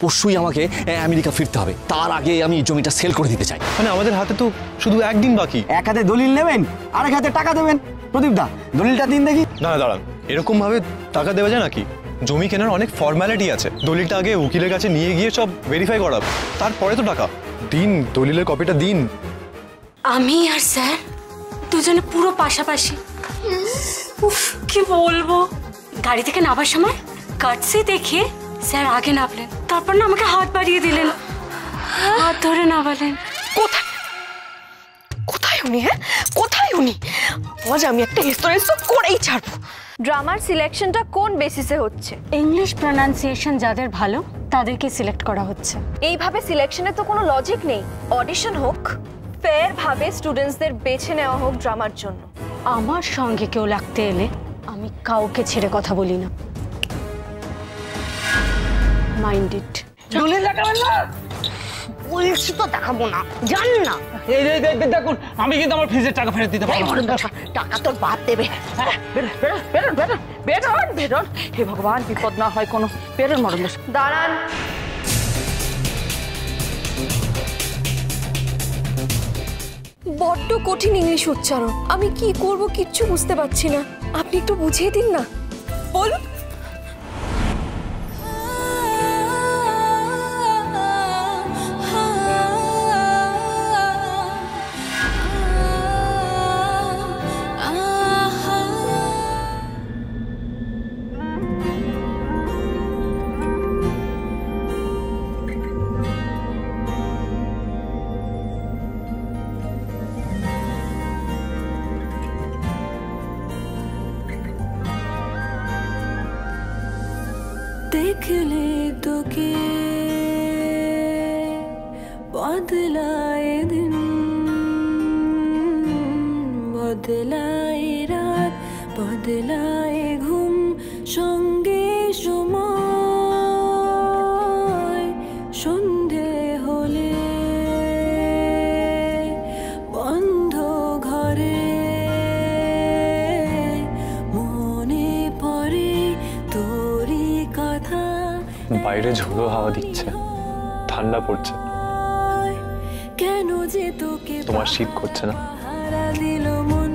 পরশুই আমাকে আমেরিকা ফিরতে হবে, তার আগে আমি জমিটা সেল করে দিতে চাই। মানে আমাদের হাতে তো শুধু একদিন বাকি। এক হাতে দলিল নেবেন, আরেক হাতে টাকা দেবেন। প্রদীপ দা, দলিলটা দিন দেখি। না দাঁড়ান, এরকম ভাবে টাকা দেওয়া যায় নাকি? জমি কেনার অনেক ফর্মালিটি আছে, দলিলটা আগে উকিলের কাছে নিয়ে গিয়ে সব ভেরিফাই করাবো, তারপরে তো টাকা দিন। দলিলের কপিটা দিন। আমি আর স্যার দুজনে পুরো পাশাপাশি। উফ, কি বলবো। গাড়ি থেকে নামার সময় কাটসি দেখিয়ে স্যার আগে নামলেন, তারপর না আমাকে হাত বাড়িয়ে দিলেন, হাত ধরে নামালেন। কোথায় কোথায় উনি? হ্যাঁ, কোথায় উনি? আজ আমি একটা রেস্টুরেন্ট করেই ছাড়বো। ড্রামার সিলেকশনটা কোন বেসিসে হচ্ছে? ইংলিশ প্রনাউন্সিয়েশন যাদের ভালো তাদেরকে সিলেক্ট করা হচ্ছে। এইভাবে সিলেকশনে তো কোনো লজিক নেই। অডিশন হোক, ফেয়ার ভাবে স্টুডেন্টসদের বেছে নেওয়া হোক ড্রামার জন্য। আমার সঙ্গে কেউ লাগতে এলে আমি কাউকে ছেড়ে কথা বলি না। Mind it. দলিল দেখাবেন না? বলছি তো দেখাবো না, জান না। এই দেখুন, আমি কিন্তু আমার ফিজের টাকা ফেরত দিতে পারবো না। টাকা তোর বাপ দেবে। বেরোন বেরোন, হে ভগবান বিপদ না হয় কোনো। বেরোন মরণ। দাঁড়ান, বড্ড কঠিন ইংলিশ উচ্চারণ, আমি কি করব কিচ্ছু বুঝতে পারছি না। আপনি একটু বুঝিয়ে দিন না। বলুন। देख ले तो के बदलाए दिन, बदलाए रात, बदलाए घुम संगे समय সন্ধে হলে বন্ধ ঘরে মনে পড়ে তোরি কথা। বাইরে ঝোড়ো হাওয়া দিচ্ছে, ঠান্ডা পড়ছে, কেন যে তোকে তোমার শীত করছে না? হারা দিল মন,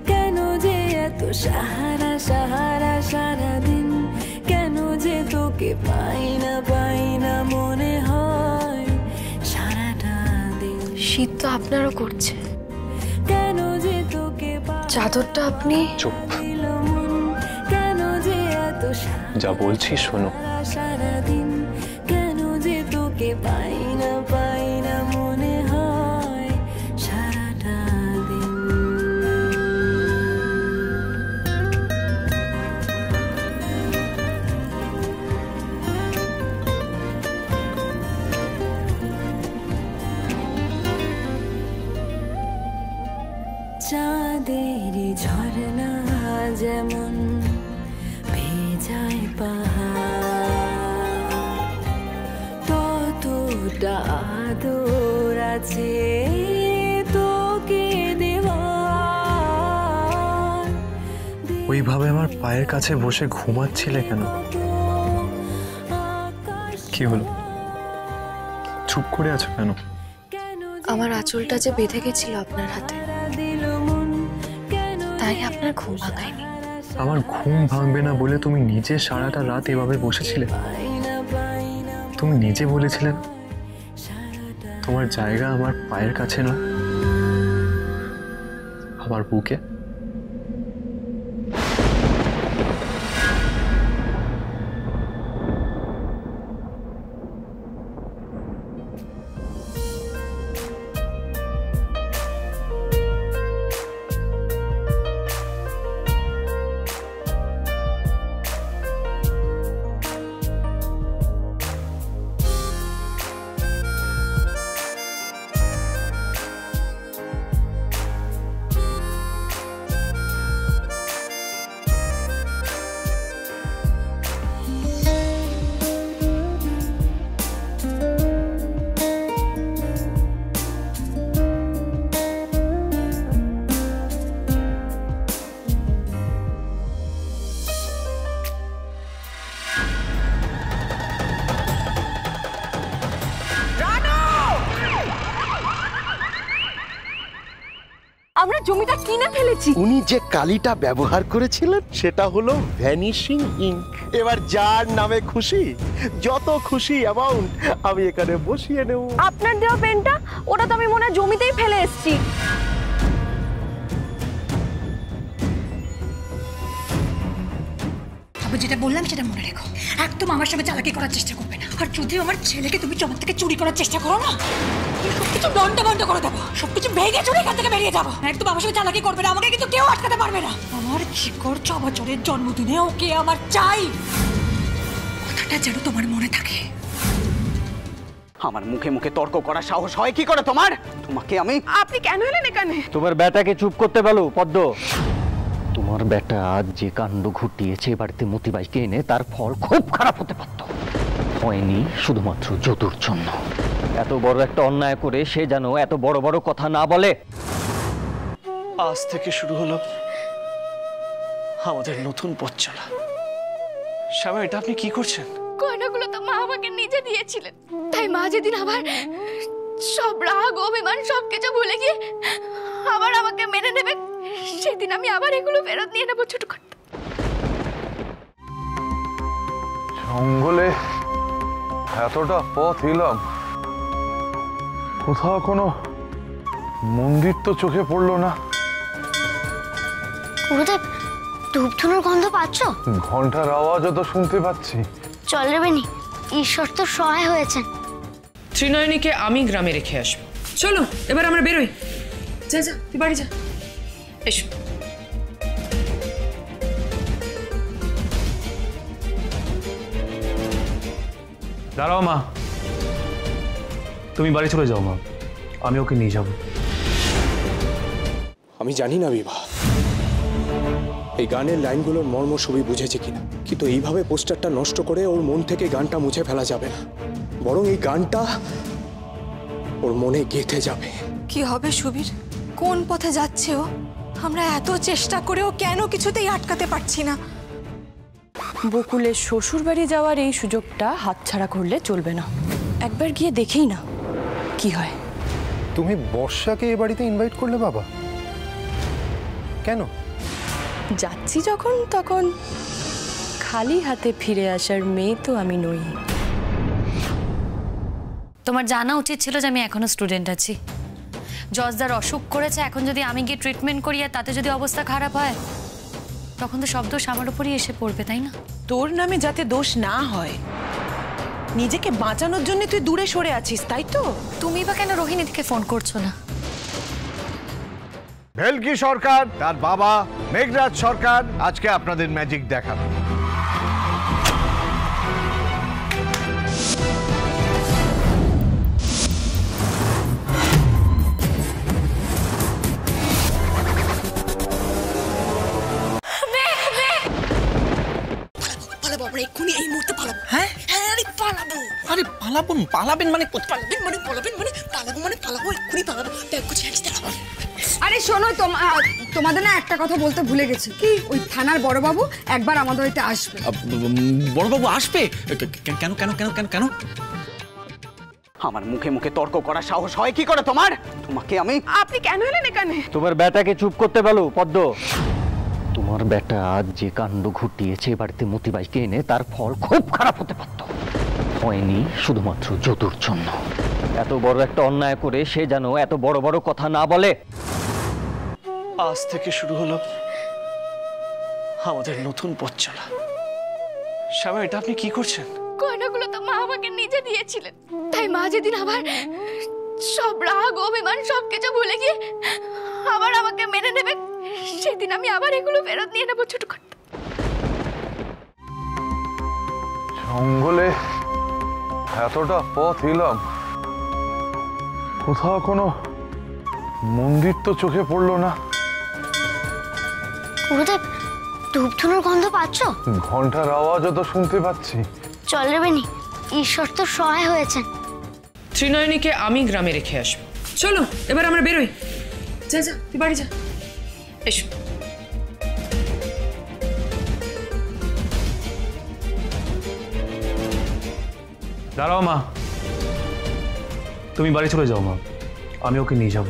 কেন যে এত সাহারা সাহারা সারাদিন, কেন যে তোকে পাই না মনে হয় সারাটা দিন। শীত তো আপনারও করছে। কেন যে তোকে চাদরটা আপনি চুপ, দিল মন, কেন যে এত যা বলছি শোনো। সারাদিন, কেন যে তোকে পাই না মনে হয় সারাটা দিন। চাঁদের ঝরনা যেমন ভেজায় পাহাড়, ততটা আদর আছে তোকে দেওয়ার। ওইভাবে আমার পায়ের কাছে বসে ঘুমাচ্ছিলে কেন? কি হলো, চুপ করে আছো কেন? আমার আঁচলটা যে বেঁধে গেছিল আপনার হাতে, তাই আপনার ঘুম ভাঙায়নি। আমার ঘুম ভাঙবে না বলে তুমি নিজে সারাটা রাত এভাবে বসেছিলে? তুমি নিজে বলেছিলে তোমার জায়গা আমার পায়ের কাছে নয়, আমার বুকে। আমরা জমিটা কিনে ফেলেছি। উনি যে কালিটা ব্যবহার করেছিলেন সেটা হলো ভ্যানিশিং ইঙ্ক। এবার যার নামে খুশি, যত খুশি অ্যামাউন্ট আমি এখানে বসিয়ে নেব। আপনার দেওয়া পেনটা ওটা তো আমি মনে হয় জমিতেই ফেলে এসেছি। আমি যেটা বললাম সেটা মনে রেখো, একদম আমার সঙ্গে চালাকি করার চেষ্টা করবে না। আর যদি আমার ছেলেকে তুমি জমা থেকে চুরি করার চেষ্টা করো না, সবকিছু বন্ধ করে দেবো, সবকিছু ভেঙে চুরি এখান থেকে বেরিয়ে যাবো। একদম আমার সঙ্গে চালাকি করবে না, আমাকে কিন্তু কেউ আটকাতে পারবে না। আমার চিকর 6 বছরের জন্মদিনে ওকে আমার চাই, কথাটা যেন তোমার মনে থাকে। আমার মুখে মুখে তর্ক করার সাহস হয় কি করে তোমার? তোমাকে আমি। আপনি কেন এলেন এখানে? তোমার বেটাকে চুপ করতে বলো পদ্ম। তোমার বেটা আজ যে কাণ্ড ঘটিয়েছে বাড়িতে মতিবাইকে এনে, তার ফল খুব খারাপ হতে পারত। হয়নি শুধুমাত্র যদুর জন্য। এত বড় একটা অন্যায় করে সে যেন এত বড় বড় কথা না বলে। আজ থেকে শুরু হলো আমাদের নতুন পথ চলা। শ্যামা, এটা আপনি কি করছেন? গয়নাগুলো তো মা আমাকে নিজে দিয়েছিলেন, তাই মা যেদিন আবার সব রাগ অভিমান সবকিছু ভুলে গিয়ে আবার আমাকে মেনে নেবে, সেদিন আমি আবার এগুলো ফেরত নিয়ে নেবো। ছোট করতে জঙ্গলে এতটা পথ এলাম, কোথাও কোনো মন্দির তো চোখে পড়লো না। গুরুদেব, ধূপধুনোর গন্ধ পাচ্ছ? ঘন্টার আওয়াজও তো শুনতে পাচ্ছি। চল রে বেনি, ঈশ্বর তো সহায় হয়েছেন। ত্রিনয়নীকে আমি গ্রামে রেখে আসবো। চলো এবার আমরা বেরোই। যা যা, তুই বাড়ি যা। এসো। দাঁড়াও মা, তুমি বাড়ি চলে যাও মা, আমি ওকে নিয়ে যাব। আমি জানি না বিভা এই গানের লাইনগুলোর মর্ম সবই বুঝেছে কিনা, কিন্তু এইভাবে পোস্টারটা নষ্ট করে ওর মন থেকে গানটা মুছে ফেলা যাবে না, বরং এই গানটা ওর মনে গেঁথে যাবে। কি হবে সুবীর? কোন পথে যাচ্ছে ও? আমরা এত চেষ্টা করেও কেন কিছুতেই আটকাতে পারছি না। বকুলের শ্বশুর বাড়ি যাওয়ার এই সুযোগটা হাতছাড়া করলে চলবে না। একবার গিয়ে দেখেই না কি হয়। তুমি বর্ষাকে এ বাড়িতে ইনভাইট করলে বাবা? কেন? যাচ্ছি যখন তখন খালি হাতে ফিরে আসার মেয়ে তো আমি নই। তোমার জানা উচিত ছিল যে আমি এখনো স্টুডেন্ট আছি। জজদার অসুখ করেছে, এখন যদি আমি গিয়ে ট্রিটমেন্ট করি আর তাতে যদি অবস্থা খারাপ হয়, তখন তো সব দোষ আমার উপরই এসে পড়বে, তাই না? তোর নামে যাতে দোষ না হয়, নিজেকে বাঁচানোর জন্য তুই দূরে সরে আছিস, তাই তো? তুমি বা কেন রোহিণীকে ফোন করছো না? ভেলকি সরকার তার বাবা মেঘরাজ সরকার আজকে আপনাদের ম্যাজিক দেখাবে। এক্ষুনি এই মুহূর্তে পালাবো। হ্যাঁ হ্যাঁ, আরে পালাবো। আরে পালাবো? পালাবেন মানে পালাবেন মানে পালাবো মানে পালাবো, এক্ষুনি পালাবো। আরে শোনো, তোমাদের না একটা কথা বলতে ভুলে গেছি। কি? ওই থানার বড়বাবু একবার আমাদের বাড়িতে আসবে। বড়বাবু আসবে? কেন কেন কেন কেন কেন? আমার মুখে মুখে তর্ক করার সাহস হয় কি করে তোমার? তোমাকে আমি। আপনি কেন এলেন এখানে? তোমার বেটাকে চুপ করতে বলো পদ্ম। তোমার বেটা আজ যে কাণ্ড ঘটিয়েছে বাড়িতে মতিবাইকে এনে, তার ফল খুব খারাপ হতে পারত। হয়নি শুধুমাত্র যদুর জন্য। এত বড় একটা অন্যায় করে সে যেন এত বড় বড় কথা না বলে। আজ থেকে শুরু হলো আমাদের নতুন পথ চলা। শ্যামা, এটা আপনি কি করছেন? গয়নাগুলো তো মা আমাকে নিজে দিয়েছিলেন, তাই মা যেদিন আবার সব রাগ অভিমান সবকিছু ভুলে গিয়ে আবার আমাকে মেনে নেবে, সেদিন আমি আবার এগুলো ফেরত নিয়ে নেবো। ছোট করতে জঙ্গলে এতটা পথ এলাম, কোথাও কোনো মন্দির তো চোখে পড়লো না। গুরুদেব, ধূপধুনোর গন্ধ পাচ্ছ? ঘন্টার আওয়াজও তো শুনতে পাচ্ছি। চল রে বেনি, ঈশ্বর তো সহায় হয়েছেন। ত্রিনয়নীকে আমি গ্রামে রেখে আসবো। চলো এবার আমরা বেরোই। যা যা, তুই বাড়ি যা। এসো। দাঁড়াও মা, তুমি বাড়ি চলে যাও মা, আমি ওকে নিয়ে যাব।